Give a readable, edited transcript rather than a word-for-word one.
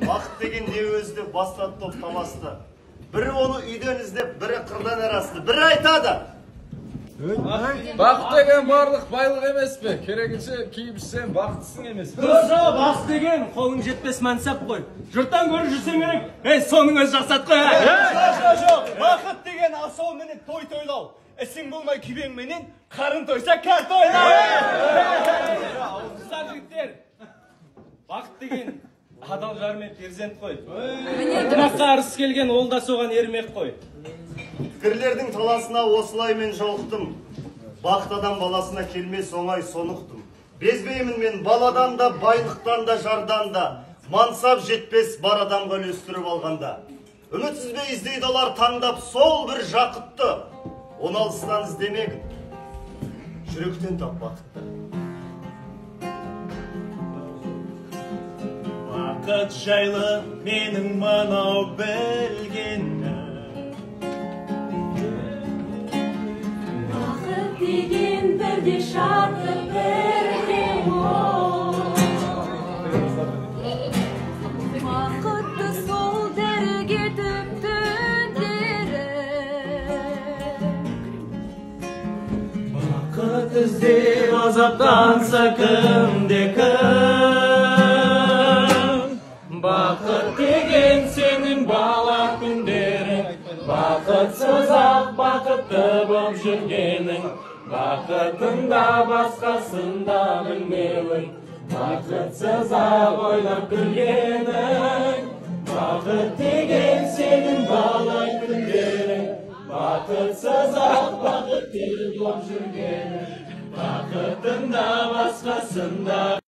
Бақыт деген не өзді бастады топ таласты. Бірі оны үйден іздеп, бірі қырдан арасты. Бірі айтады. Бақыт деген барлық байлық емес пе? Керегінше киіпсен бақыттысың емес. Дұрыс, бақыт деген қолың жетпес мәнсап қой. Жұрттан көріп жүрсең керек, соның өзі жақсат қой. Жоқ, бақыт деген асау менен той тойлау. Ісің болмай күйбең менен қарын тойса кәр тойлау. Ауыздар жігіттер. Бақыт деген адал жар мен перзент қой. Тұраққа арыс келген ол да соған ермек қой. Пікірлердің таласына осылай мен жолықтым. Бақыт адам баласына келмес оңай сонықтым. Безбеймін мен баладан да, байлықтан да, жардан да. Мансап жетпес бар адамға үлестіріп алғанда. Үмітсізбей іздейді олар таңдап сол бір жақытты. Оны алыстан іздемегін. Жүректен тап бақытты. Бақыт жайлы менің мынау білгенім. Бақыт деген бірде шарты бірде ол. Бақытты сол дәріге түптіндері. Бақыт іздеп азаптанса кімде-кім. Бақыт деген сенің бала күндерің. Бақытсыз ақ бақытты боп жүргенің. Бақытында басқасында білмеуің. Бақытсыз ақ ойлап күлгенің. Бақыт деген сенің бала күндерің. Бақытсыз ақ бақытты боп жүргенің. Бақытында басқасында